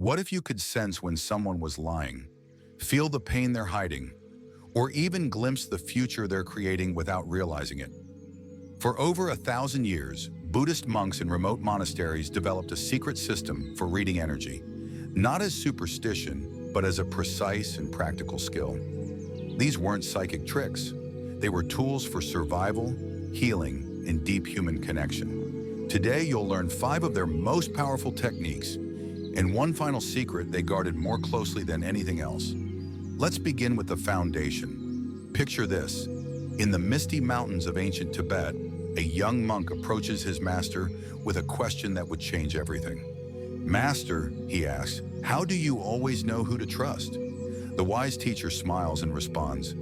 What if you could sense when someone was lying, feel the pain they're hiding, or even glimpse the future they're creating without realizing it? For over 1,000 years, Buddhist monks in remote monasteries developed a secret system for reading energy, not as superstition, but as a precise and practical skill. These weren't psychic tricks. They were tools for survival, healing, and deep human connection. Today, you'll learn 5 of their most powerful techniques, and one final secret they guarded more closely than anything else. Let's begin with the foundation. Picture this. In the misty mountains of ancient Tibet, a young monk approaches his master with a question that would change everything. "Master," he asks, "how do you always know who to trust?" The wise teacher smiles and responds,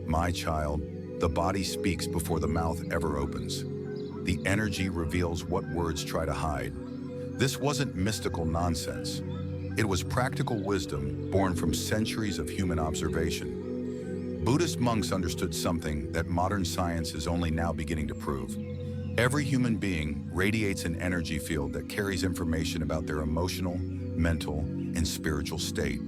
"My child, the body speaks before the mouth ever opens. The energy reveals what words try to hide." This wasn't mystical nonsense. It was practical wisdom born from centuries of human observation. Buddhist monks understood something that modern science is only now beginning to prove. Every human being radiates an energy field that carries information about their emotional, mental, and spiritual state.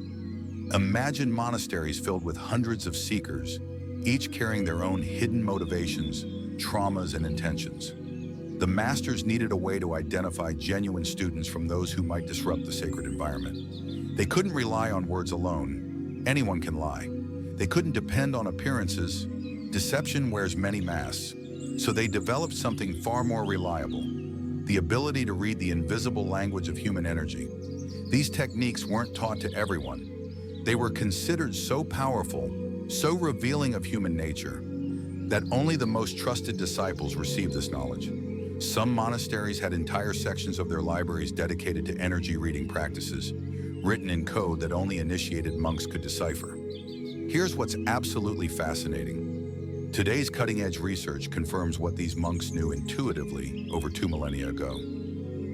Imagine monasteries filled with hundreds of seekers, each carrying their own hidden motivations, traumas, and intentions. The masters needed a way to identify genuine students from those who might disrupt the sacred environment. They couldn't rely on words alone. Anyone can lie. They couldn't depend on appearances. Deception wears many masks. So they developed something far more reliable: the ability to read the invisible language of human energy. These techniques weren't taught to everyone. They were considered so powerful, so revealing of human nature, that only the most trusted disciples received this knowledge. Some monasteries had entire sections of their libraries dedicated to energy reading practices, written in code that only initiated monks could decipher. Here's what's absolutely fascinating. Today's cutting-edge research confirms what these monks knew intuitively over 2 millennia ago.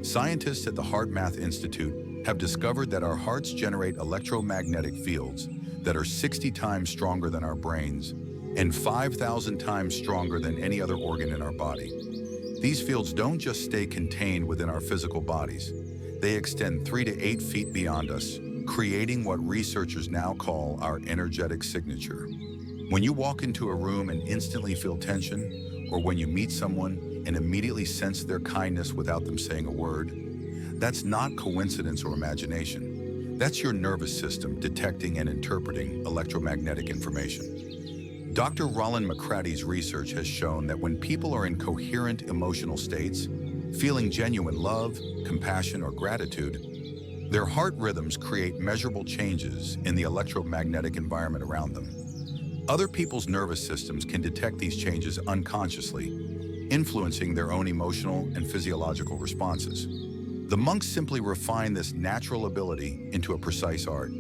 Scientists at the Heart Math Institute have discovered that our hearts generate electromagnetic fields that are 60 times stronger than our brains and 5,000 times stronger than any other organ in our body. These fields don't just stay contained within our physical bodies. They extend 3 to 8 feet beyond us, creating what researchers now call our energetic signature. When you walk into a room and instantly feel tension, or when you meet someone and immediately sense their kindness without them saying a word, that's not coincidence or imagination. That's your nervous system detecting and interpreting electromagnetic information. Dr. Roland McCrady's research has shown that when people are in coherent emotional states, feeling genuine love, compassion, or gratitude, their heart rhythms create measurable changes in the electromagnetic environment around them. Other people's nervous systems can detect these changes unconsciously, influencing their own emotional and physiological responses. The monks simply refined this natural ability into a precise art.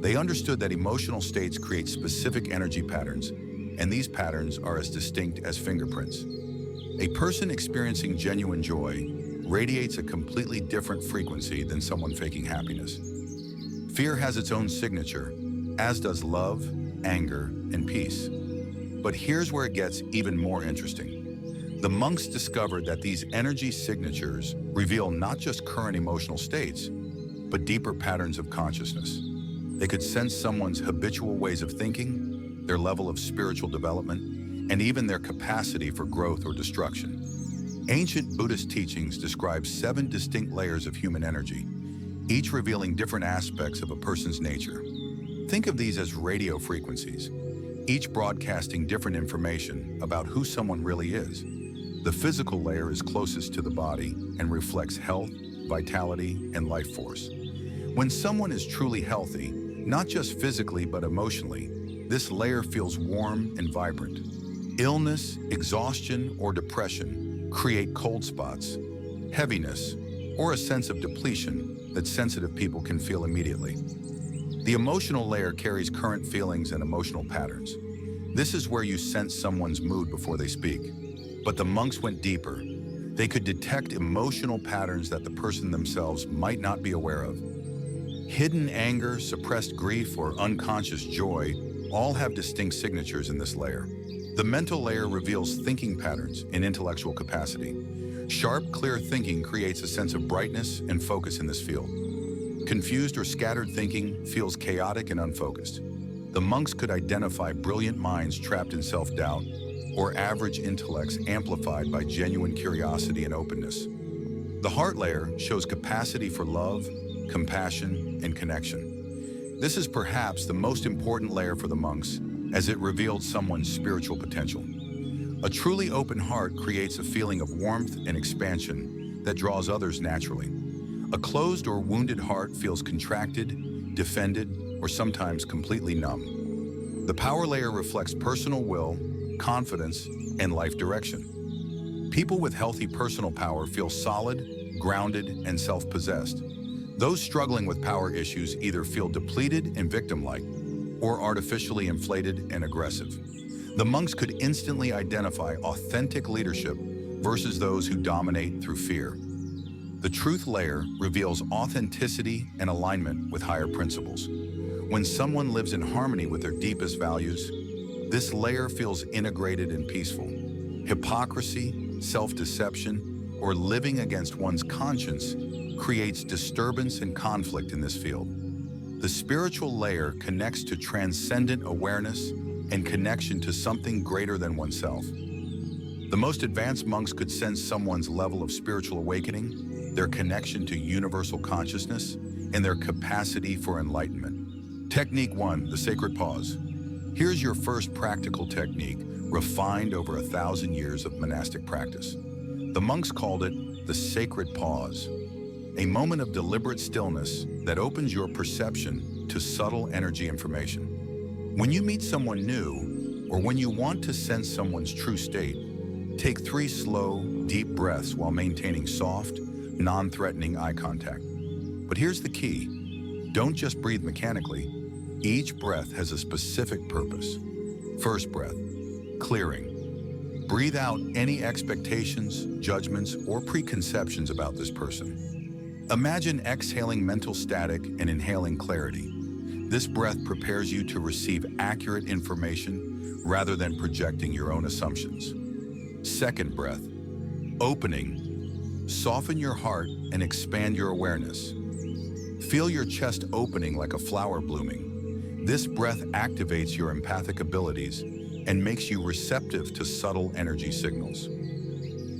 They understood that emotional states create specific energy patterns, and these patterns are as distinct as fingerprints. A person experiencing genuine joy radiates a completely different frequency than someone faking happiness. Fear has its own signature, as does love, anger, and peace. But here's where it gets even more interesting. The monks discovered that these energy signatures reveal not just current emotional states, but deeper patterns of consciousness. They could sense someone's habitual ways of thinking, their level of spiritual development, and even their capacity for growth or destruction. Ancient Buddhist teachings describe 7 distinct layers of human energy, each revealing different aspects of a person's nature. Think of these as radio frequencies, each broadcasting different information about who someone really is. The physical layer is closest to the body and reflects health, vitality, and life force. When someone is truly healthy, not just physically but emotionally, this layer feels warm and vibrant. Illness, exhaustion, or depression create cold spots, heaviness, or a sense of depletion that sensitive people can feel immediately. The emotional layer carries current feelings and emotional patterns. This is where you sense someone's mood before they speak. But the monks went deeper. They could detect emotional patterns that the person themselves might not be aware of. Hidden anger, suppressed grief, or unconscious joy all have distinct signatures in this layer. The mental layer reveals thinking patterns and intellectual capacity. Sharp, clear thinking creates a sense of brightness and focus in this field. Confused or scattered thinking feels chaotic and unfocused. The monks could identify brilliant minds trapped in self-doubt or average intellects amplified by genuine curiosity and openness. The heart layer shows capacity for love, compassion, and connection. This is perhaps the most important layer for the monks, as it revealed someone's spiritual potential. A truly open heart creates a feeling of warmth and expansion that draws others naturally. A closed or wounded heart feels contracted, defended, or sometimes completely numb. The power layer reflects personal will, confidence, and life direction. People with healthy personal power feel solid, grounded, and self-possessed. Those struggling with power issues either feel depleted and victim-like, or artificially inflated and aggressive. The monks could instantly identify authentic leadership versus those who dominate through fear. The truth layer reveals authenticity and alignment with higher principles. When someone lives in harmony with their deepest values, this layer feels integrated and peaceful. Hypocrisy, self-deception, or living against one's conscience creates disturbance and conflict in this field. The spiritual layer connects to transcendent awareness and connection to something greater than oneself. The most advanced monks could sense someone's level of spiritual awakening, their connection to universal consciousness, and their capacity for enlightenment. Technique 1, the sacred pause. Here's your first practical technique, refined over 1,000 years of monastic practice. The monks called it the sacred pause, a moment of deliberate stillness that opens your perception to subtle energy information. When you meet someone new, or when you want to sense someone's true state, take 3 slow, deep breaths while maintaining soft, non-threatening eye contact. But here's the key. Don't just breathe mechanically. Each breath has a specific purpose. First breath, clearing. Breathe out any expectations, judgments, or preconceptions about this person. Imagine exhaling mental static and inhaling clarity. This breath prepares you to receive accurate information rather than projecting your own assumptions. Second breath, opening. Soften your heart and expand your awareness. Feel your chest opening like a flower blooming. This breath activates your empathic abilities and makes you receptive to subtle energy signals.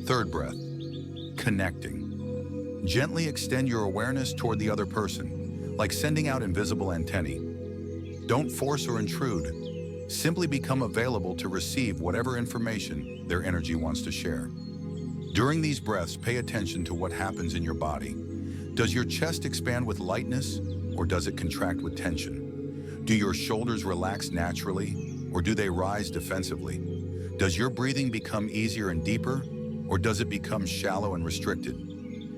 Third breath, connecting. Gently extend your awareness toward the other person, like sending out invisible antennae. Don't force or intrude. Simply become available to receive whatever information their energy wants to share. During these breaths, pay attention to what happens in your body. Does your chest expand with lightness, or does it contract with tension? Do your shoulders relax naturally, or do they rise defensively? Does your breathing become easier and deeper, or does it become shallow and restricted?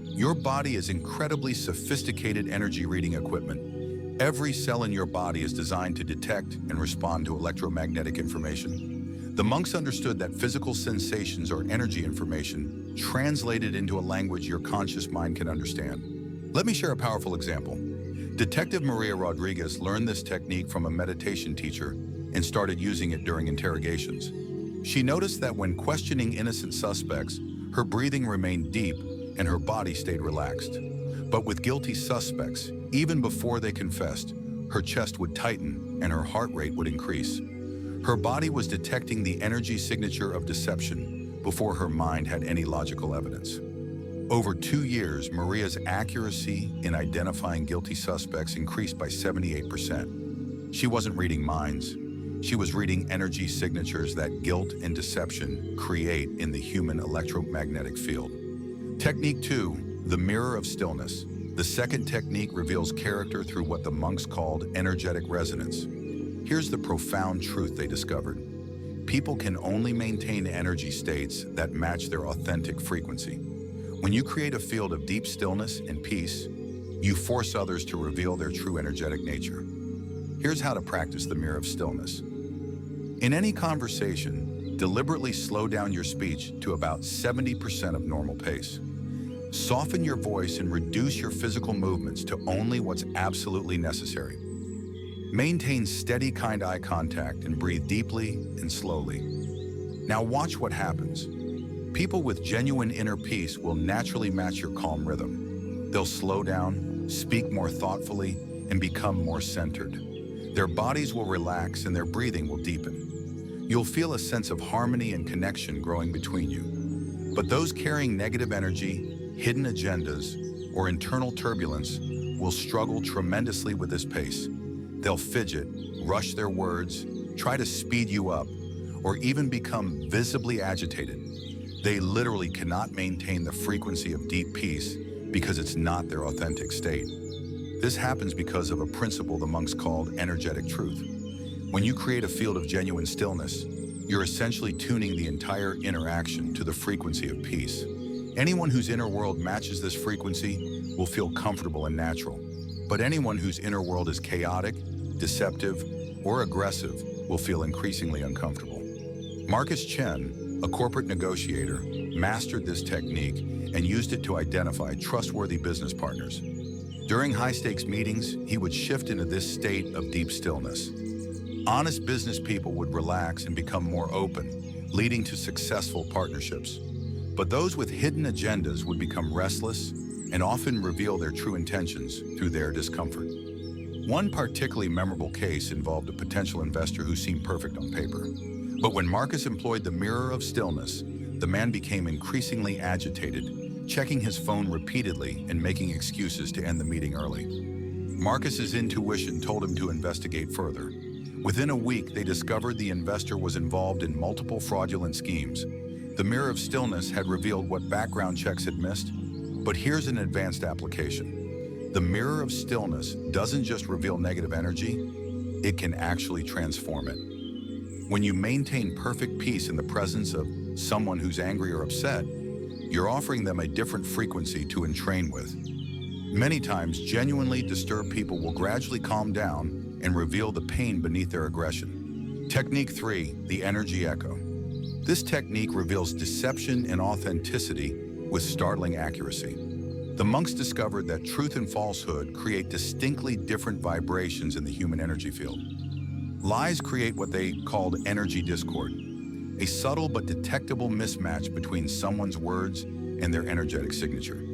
Your body is incredibly sophisticated energy reading equipment. Every cell in your body is designed to detect and respond to electromagnetic information. The monks understood that physical sensations are energy information translated into a language your conscious mind can understand. Let me share a powerful example. Detective Maria Rodriguez learned this technique from a meditation teacher and started using it during interrogations. She noticed that when questioning innocent suspects, her breathing remained deep and her body stayed relaxed. But with guilty suspects, even before they confessed, her chest would tighten and her heart rate would increase. Her body was detecting the energy signature of deception before her mind had any logical evidence. Over 2 years, Maria's accuracy in identifying guilty suspects increased by 78%. She wasn't reading minds. She was reading energy signatures that guilt and deception create in the human electromagnetic field. Technique 2, the mirror of stillness. The second technique reveals character through what the monks called energetic resonance. Here's the profound truth they discovered. People can only maintain energy states that match their authentic frequency. When you create a field of deep stillness and peace, you force others to reveal their true energetic nature. Here's how to practice the mirror of stillness. In any conversation, deliberately slow down your speech to about 70% of normal pace. Soften your voice and reduce your physical movements to only what's absolutely necessary. Maintain steady, kind eye contact and breathe deeply and slowly. Now watch what happens. People with genuine inner peace will naturally match your calm rhythm. They'll slow down, speak more thoughtfully, and become more centered. Their bodies will relax and their breathing will deepen. You'll feel a sense of harmony and connection growing between you. But those carrying negative energy, hidden agendas, or internal turbulence will struggle tremendously with this pace. They'll fidget, rush their words, try to speed you up, or even become visibly agitated. They literally cannot maintain the frequency of deep peace because it's not their authentic state. This happens because of a principle the monks called energetic truth. When you create a field of genuine stillness, you're essentially tuning the entire interaction to the frequency of peace. Anyone whose inner world matches this frequency will feel comfortable and natural. But anyone whose inner world is chaotic, deceptive, or aggressive will feel increasingly uncomfortable. Marcus Chen, a corporate negotiator, mastered this technique and used it to identify trustworthy business partners. During high-stakes meetings, he would shift into this state of deep stillness. Honest business people would relax and become more open, leading to successful partnerships. But those with hidden agendas would become restless and often reveal their true intentions through their discomfort. One particularly memorable case involved a potential investor who seemed perfect on paper. But when Marcus employed the mirror of stillness, the man became increasingly agitated, checking his phone repeatedly and making excuses to end the meeting early. Marcus's intuition told him to investigate further. Within a week, they discovered the investor was involved in multiple fraudulent schemes. The mirror of stillness had revealed what background checks had missed, but here's an advanced application. The mirror of stillness doesn't just reveal negative energy, it can actually transform it. When you maintain perfect peace in the presence of someone who's angry or upset, you're offering them a different frequency to entrain with. Many times, genuinely disturbed people will gradually calm down and reveal the pain beneath their aggression. Technique 3, the energy echo. This technique reveals deception and authenticity with startling accuracy. The monks discovered that truth and falsehood create distinctly different vibrations in the human energy field. Lies create what they called energy discord, a subtle but detectable mismatch between someone's words and their energetic signature.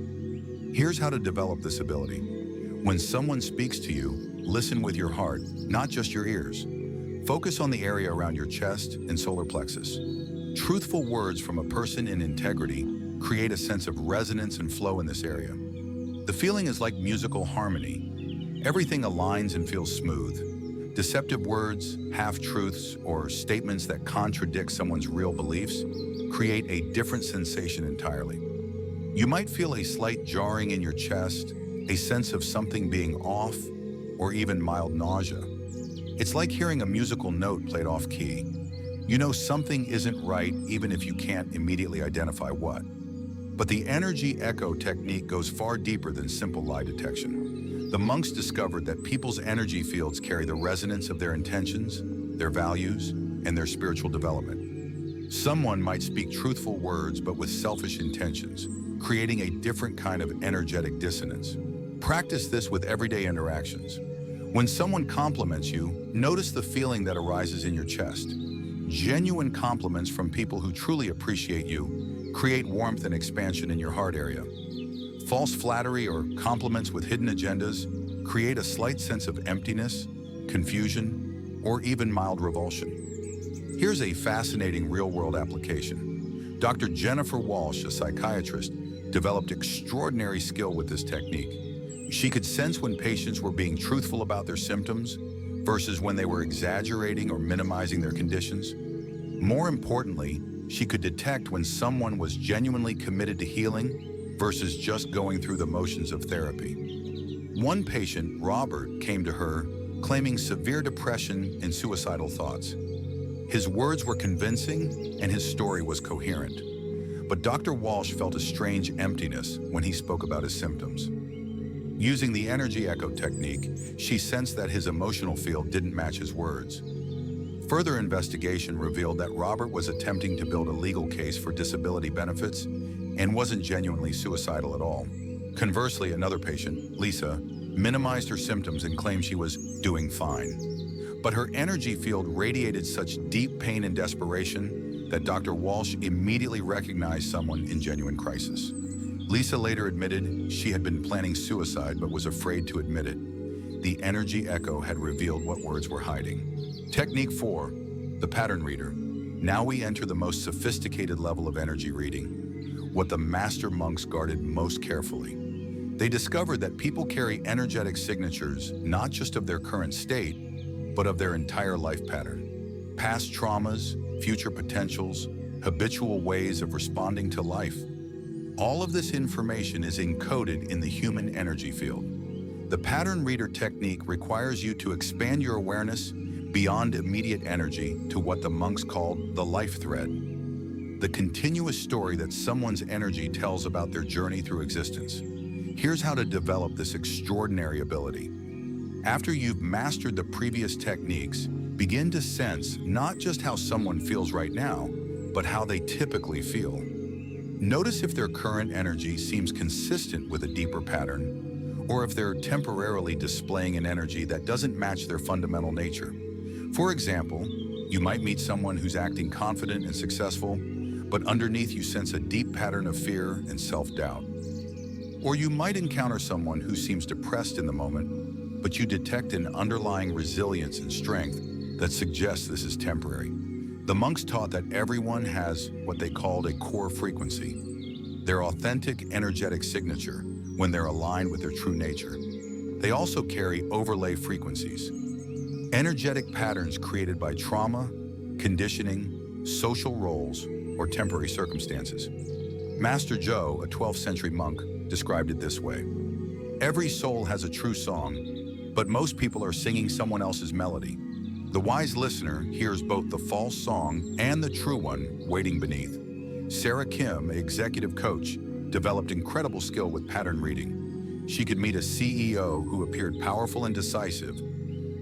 Here's how to develop this ability. When someone speaks to you, listen with your heart, not just your ears. Focus on the area around your chest and solar plexus. Truthful words from a person in integrity create a sense of resonance and flow in this area. The feeling is like musical harmony. Everything aligns and feels smooth. Deceptive words, half-truths, or statements that contradict someone's real beliefs create a different sensation entirely. You might feel a slight jarring in your chest, a sense of something being off, or even mild nausea. It's like hearing a musical note played off key. You know something isn't right even if you can't immediately identify what. But the energy echo technique goes far deeper than simple lie detection. The monks discovered that people's energy fields carry the resonance of their intentions, their values, and their spiritual development. Someone might speak truthful words but with selfish intentions, creating a different kind of energetic dissonance. Practice this with everyday interactions. When someone compliments you, notice the feeling that arises in your chest. Genuine compliments from people who truly appreciate you create warmth and expansion in your heart area. False flattery or compliments with hidden agendas create a slight sense of emptiness, confusion, or even mild revulsion. Here's a fascinating real-world application. Dr. Jennifer Walsh, a psychiatrist, developed extraordinary skill with this technique. She could sense when patients were being truthful about their symptoms versus when they were exaggerating or minimizing their conditions. More importantly, she could detect when someone was genuinely committed to healing versus just going through the motions of therapy. One patient, Robert, came to her claiming severe depression and suicidal thoughts. His words were convincing and his story was coherent. But Dr. Walsh felt a strange emptiness when he spoke about his symptoms. Using the energy echo technique, she sensed that his emotional field didn't match his words. Further investigation revealed that Robert was attempting to build a legal case for disability benefits and wasn't genuinely suicidal at all. Conversely, another patient, Lisa, minimized her symptoms and claimed she was doing fine. But her energy field radiated such deep pain and desperation that Dr. Walsh immediately recognized someone in genuine crisis. Lisa later admitted she had been planning suicide but was afraid to admit it. The energy echo had revealed what words were hiding. Technique 4, the pattern reader. Now we enter the most sophisticated level of energy reading, what the master monks guarded most carefully. They discovered that people carry energetic signatures not just of their current state, but of their entire life pattern. Past traumas, future potentials, habitual ways of responding to life. All of this information is encoded in the human energy field. The pattern reader technique requires you to expand your awareness beyond immediate energy to what the monks called the life thread, the continuous story that someone's energy tells about their journey through existence. Here's how to develop this extraordinary ability. After you've mastered the previous techniques, begin to sense not just how someone feels right now, but how they typically feel. Notice if their current energy seems consistent with a deeper pattern, or if they're temporarily displaying an energy that doesn't match their fundamental nature. For example, you might meet someone who's acting confident and successful, but underneath you sense a deep pattern of fear and self-doubt. Or you might encounter someone who seems depressed in the moment, but you detect an underlying resilience and strength that suggests this is temporary. The monks taught that everyone has what they called a core frequency, their authentic energetic signature when they're aligned with their true nature. They also carry overlay frequencies, energetic patterns created by trauma, conditioning, social roles, or temporary circumstances. Master Joe, a 12th century monk, described it this way. Every soul has a true song, but most people are singing someone else's melody. The wise listener hears both the false song and the true one waiting beneath. Sarah Kim, an executive coach, developed incredible skill with pattern reading. She could meet a CEO who appeared powerful and decisive,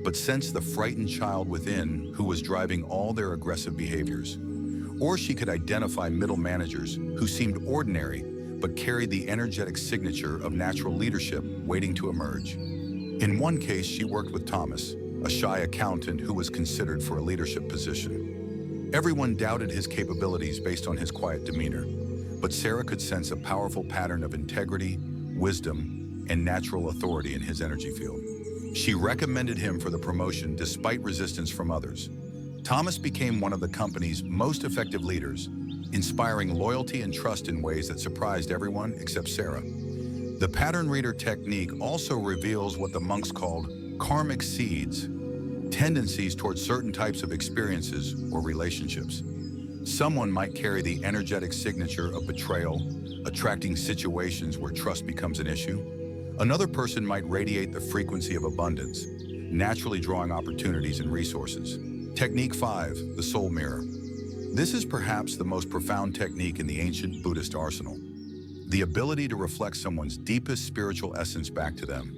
but sensed the frightened child within who was driving all their aggressive behaviors. Or she could identify middle managers who seemed ordinary, but carried the energetic signature of natural leadership waiting to emerge. In one case, she worked with Thomas, a shy accountant who was considered for a leadership position. Everyone doubted his capabilities based on his quiet demeanor, but Sarah could sense a powerful pattern of integrity, wisdom, and natural authority in his energy field. She recommended him for the promotion despite resistance from others. Thomas became one of the company's most effective leaders, inspiring loyalty and trust in ways that surprised everyone except Sarah. The pattern reader technique also reveals what the monks called karmic seeds, tendencies towards certain types of experiences or relationships. Someone might carry the energetic signature of betrayal, attracting situations where trust becomes an issue. Another person might radiate the frequency of abundance, naturally drawing opportunities and resources. Technique 5, the soul mirror. This is perhaps the most profound technique in the ancient Buddhist arsenal. The ability to reflect someone's deepest spiritual essence back to them.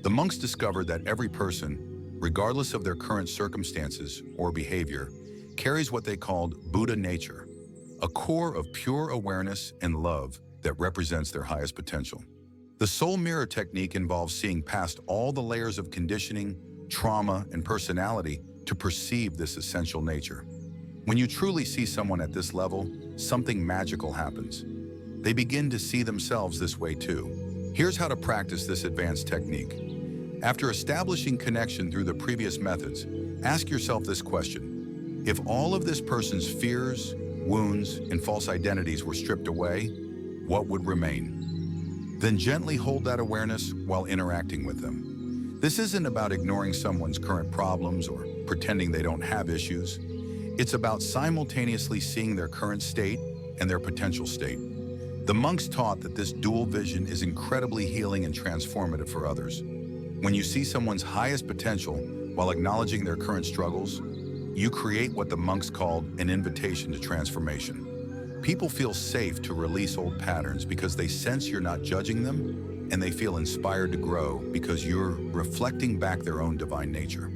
The monks discovered that every person, regardless of their current circumstances or behavior, carries what they called Buddha nature, a core of pure awareness and love that represents their highest potential. The soul mirror technique involves seeing past all the layers of conditioning, trauma, and personality to perceive this essential nature. When you truly see someone at this level, something magical happens. They begin to see themselves this way too. Here's how to practice this advanced technique. After establishing connection through the previous methods, ask yourself this question. If all of this person's fears, wounds, and false identities were stripped away, what would remain? Then gently hold that awareness while interacting with them. This isn't about ignoring someone's current problems or pretending they don't have issues. It's about simultaneously seeing their current state and their potential state. The monks taught that this dual vision is incredibly healing and transformative for others. When you see someone's highest potential while acknowledging their current struggles, you create what the monks called an invitation to transformation. People feel safe to release old patterns because they sense you're not judging them, and they feel inspired to grow because you're reflecting back their own divine nature.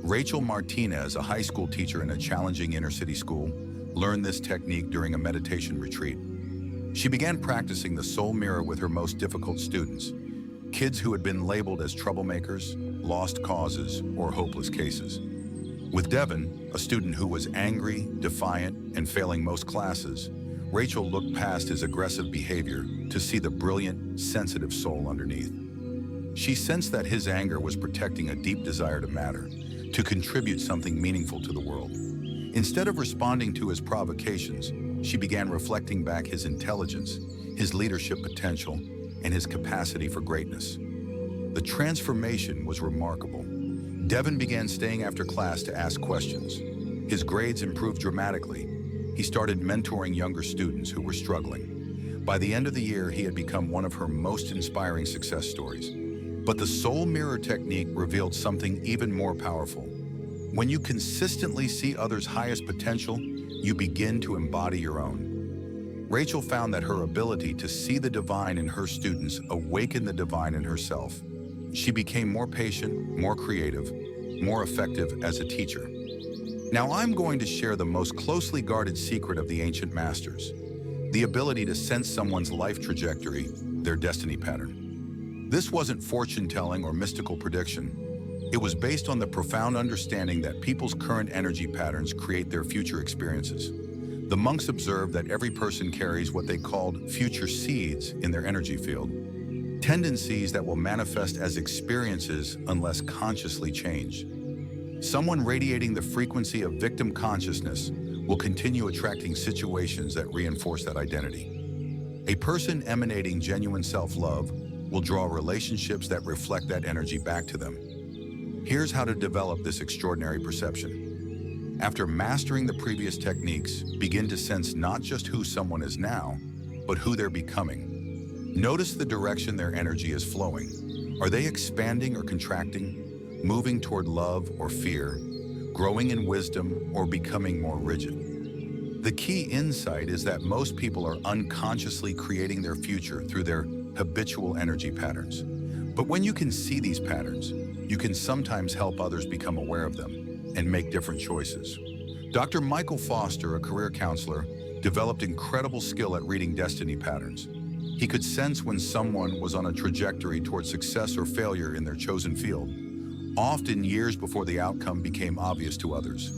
Rachel Martinez, a high school teacher in a challenging inner-city school, learned this technique during a meditation retreat. She began practicing the soul mirror with her most difficult students, kids who had been labeled as troublemakers, lost causes, or hopeless cases. With Devin, a student who was angry, defiant, and failing most classes, Rachel looked past his aggressive behavior to see the brilliant, sensitive soul underneath. She sensed that his anger was protecting a deep desire to matter, to contribute something meaningful to the world. Instead of responding to his provocations, she began reflecting back his intelligence, his leadership potential, and his capacity for greatness. The transformation was remarkable. Devin began staying after class to ask questions. His grades improved dramatically. He started mentoring younger students who were struggling. By the end of the year, he had become one of her most inspiring success stories. But the soul mirror technique revealed something even more powerful. When you consistently see others' highest potential, you begin to embody your own. Rachel found that her ability to see the divine in her students awakened the divine in herself. She became more patient, more creative, more effective as a teacher. Now I'm going to share the most closely guarded secret of the ancient masters, the ability to sense someone's life trajectory, their destiny pattern. This wasn't fortune-telling or mystical prediction. It was based on the profound understanding that people's current energy patterns create their future experiences. The monks observed that every person carries what they called future seeds in their energy field, tendencies that will manifest as experiences unless consciously changed. Someone radiating the frequency of victim consciousness will continue attracting situations that reinforce that identity. A person emanating genuine self-love will draw relationships that reflect that energy back to them. Here's how to develop this extraordinary perception. After mastering the previous techniques, begin to sense not just who someone is now, but who they're becoming. Notice the direction their energy is flowing. Are they expanding or contracting, moving toward love or fear, growing in wisdom or becoming more rigid? The key insight is that most people are unconsciously creating their future through their habitual energy patterns. But when you can see these patterns, you can sometimes help others become aware of them and make different choices. Dr. Michael Foster, a career counselor, developed incredible skill at reading destiny patterns. He could sense when someone was on a trajectory toward success or failure in their chosen field, often years before the outcome became obvious to others.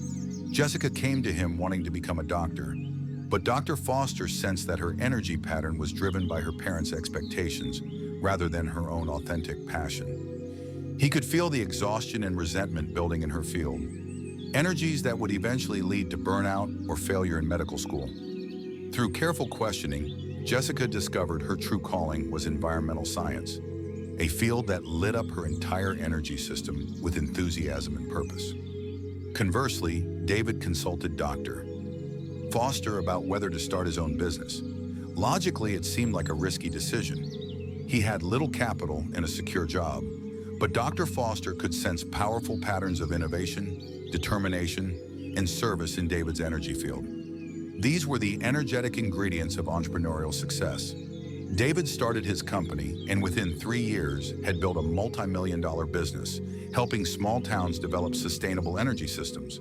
Jessica came to him wanting to become a doctor, but Dr. Foster sensed that her energy pattern was driven by her parents' expectations rather than her own authentic passion. He could feel the exhaustion and resentment building in her field, energies that would eventually lead to burnout or failure in medical school. Through careful questioning, Jessica discovered her true calling was environmental science, a field that lit up her entire energy system with enthusiasm and purpose. Conversely, David consulted Dr. Foster about whether to start his own business. Logically, it seemed like a risky decision. He had little capital and a secure job, but Dr. Foster could sense powerful patterns of innovation, determination, and service in David's energy field. These were the energetic ingredients of entrepreneurial success. David started his company and within 3 years had built a multi-million-dollar business, helping small towns develop sustainable energy systems.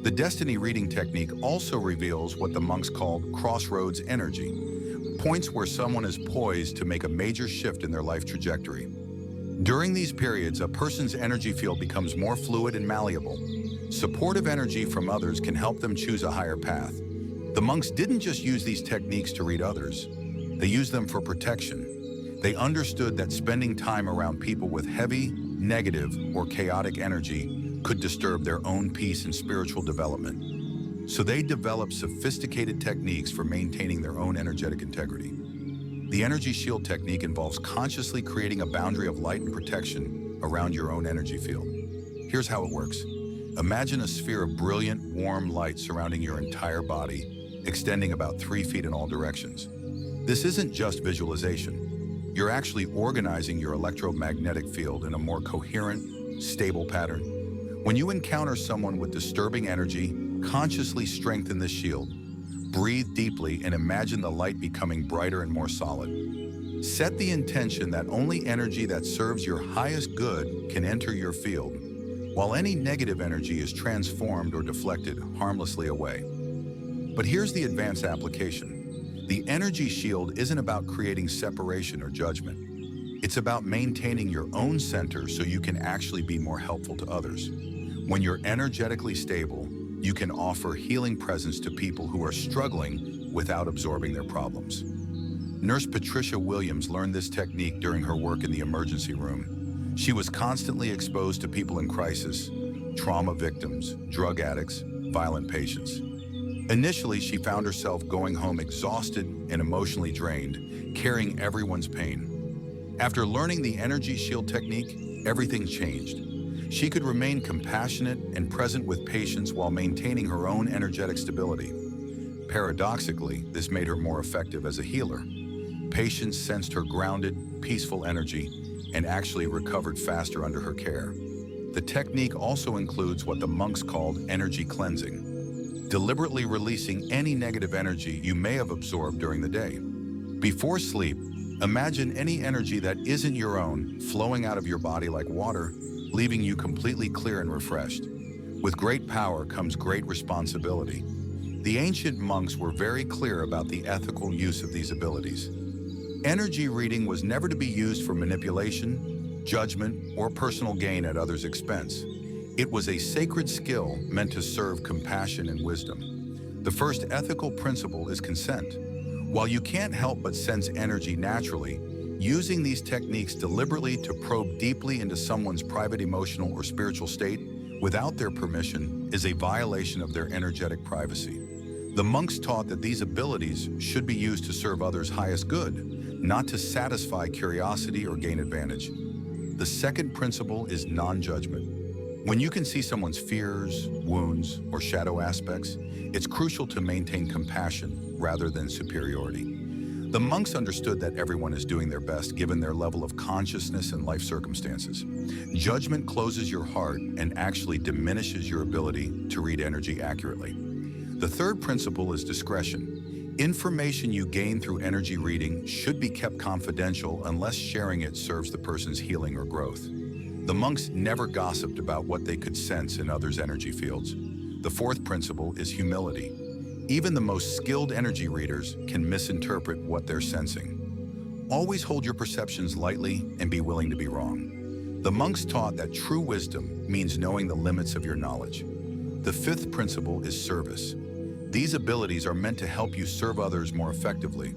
The destiny reading technique also reveals what the monks called crossroads energy, points where someone is poised to make a major shift in their life trajectory. During these periods, a person's energy field becomes more fluid and malleable. Supportive energy from others can help them choose a higher path. The monks didn't just use these techniques to read others, they used them for protection. They understood that spending time around people with heavy, negative, or chaotic energy could disturb their own peace and spiritual development. So they developed sophisticated techniques for maintaining their own energetic integrity. The energy shield technique involves consciously creating a boundary of light and protection around your own energy field. Here's how it works. Imagine a sphere of brilliant, warm light surrounding your entire body, extending about 3 feet in all directions. This isn't just visualization. You're actually organizing your electromagnetic field in a more coherent, stable pattern. When you encounter someone with disturbing energy, consciously strengthen this shield. Breathe deeply and imagine the light becoming brighter and more solid. Set the intention that only energy that serves your highest good can enter your field, while any negative energy is transformed or deflected harmlessly away. But here's the advanced application. The energy shield isn't about creating separation or judgment. It's about maintaining your own center so you can actually be more helpful to others. When you're energetically stable, you can offer healing presence to people who are struggling without absorbing their problems. Nurse Patricia Williams learned this technique during her work in the emergency room. She was constantly exposed to people in crisis, trauma victims, drug addicts, violent patients. Initially, she found herself going home exhausted and emotionally drained, carrying everyone's pain. After learning the energy shield technique, everything changed. She could remain compassionate and present with patients while maintaining her own energetic stability. Paradoxically, this made her more effective as a healer. Patients sensed her grounded, peaceful energy and actually recovered faster under her care. The technique also includes what the monks called energy cleansing, deliberately releasing any negative energy you may have absorbed during the day. Before sleep, imagine any energy that isn't your own flowing out of your body like water, leaving you completely clear and refreshed. With great power comes great responsibility. The ancient monks were very clear about the ethical use of these abilities. Energy reading was never to be used for manipulation, judgment, or personal gain at others' expense. It was a sacred skill meant to serve compassion and wisdom. The first ethical principle is consent. While you can't help but sense energy naturally, using these techniques deliberately to probe deeply into someone's private emotional or spiritual state without their permission is a violation of their energetic privacy. The monks taught that these abilities should be used to serve others' highest good, not to satisfy curiosity or gain advantage. The second principle is non-judgment. When you can see someone's fears, wounds, or shadow aspects, it's crucial to maintain compassion rather than superiority. The monks understood that everyone is doing their best given their level of consciousness and life circumstances. Judgment closes your heart and actually diminishes your ability to read energy accurately. The third principle is discretion. Information you gain through energy reading should be kept confidential unless sharing it serves the person's healing or growth. The monks never gossiped about what they could sense in others' energy fields. The fourth principle is humility. Even the most skilled energy readers can misinterpret what they're sensing. Always hold your perceptions lightly and be willing to be wrong. The monks taught that true wisdom means knowing the limits of your knowledge. The fifth principle is service. These abilities are meant to help you serve others more effectively,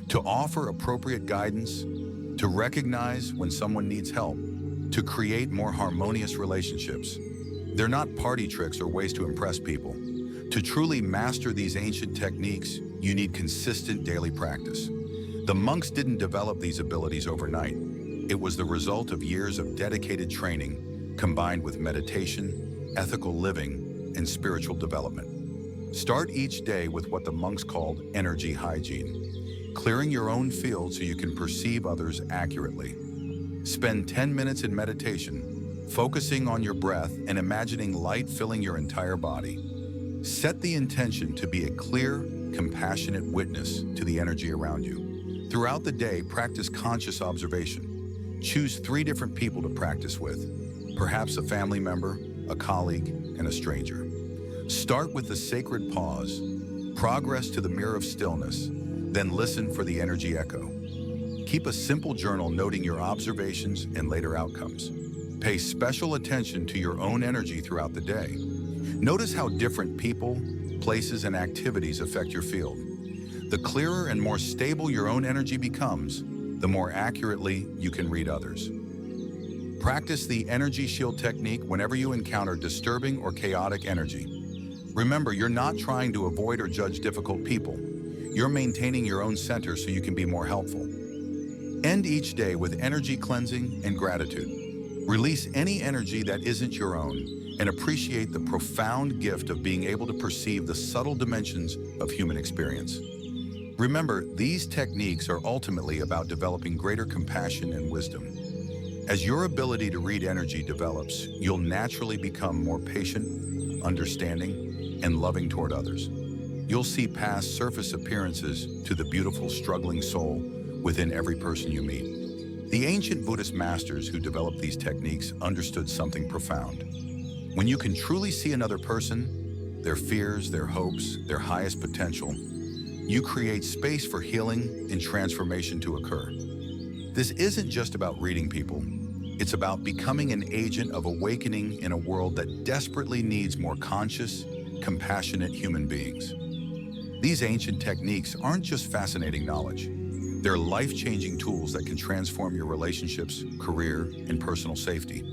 to offer appropriate guidance, to recognize when someone needs help, to create more harmonious relationships. They're not party tricks or ways to impress people. To truly master these ancient techniques, you need consistent daily practice. The monks didn't develop these abilities overnight. It was the result of years of dedicated training, combined with meditation, ethical living, and spiritual development. Start each day with what the monks called energy hygiene, clearing your own field so you can perceive others accurately. Spend 10 minutes in meditation, focusing on your breath and imagining light filling your entire body. Set the intention to be a clear, compassionate witness to the energy around you. Throughout the day, practice conscious observation. Choose 3 different people to practice with, perhaps a family member, a colleague, and a stranger. Start with the sacred pause, progress to the mirror of stillness, then listen for the energy echo. Keep a simple journal noting your observations and later outcomes. Pay special attention to your own energy throughout the day. Notice how different people, places, and activities affect your field. The clearer and more stable your own energy becomes, the more accurately you can read others. Practice the energy shield technique whenever you encounter disturbing or chaotic energy. Remember, you're not trying to avoid or judge difficult people. You're maintaining your own center so you can be more helpful. End each day with energy cleansing and gratitude. Release any energy that isn't your own and appreciate the profound gift of being able to perceive the subtle dimensions of human experience. Remember, these techniques are ultimately about developing greater compassion and wisdom. As your ability to read energy develops, you'll naturally become more patient, understanding, and loving toward others. You'll see past surface appearances to the beautiful, struggling soul within every person you meet. The ancient Buddhist masters who developed these techniques understood something profound. When you can truly see another person, their fears, their hopes, their highest potential, you create space for healing and transformation to occur. This isn't just about reading people. It's about becoming an agent of awakening in a world that desperately needs more conscious, compassionate human beings. These ancient techniques aren't just fascinating knowledge. They're life-changing tools that can transform your relationships, career, and personal safety.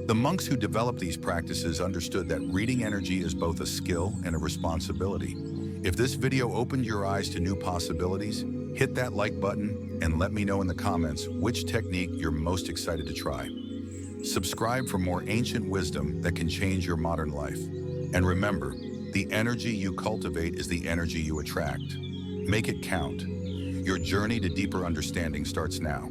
The monks who developed these practices understood that reading energy is both a skill and a responsibility. If this video opened your eyes to new possibilities, hit that like button and let me know in the comments which technique you're most excited to try. Subscribe for more ancient wisdom that can change your modern life. And remember, the energy you cultivate is the energy you attract. Make it count. Your journey to deeper understanding starts now.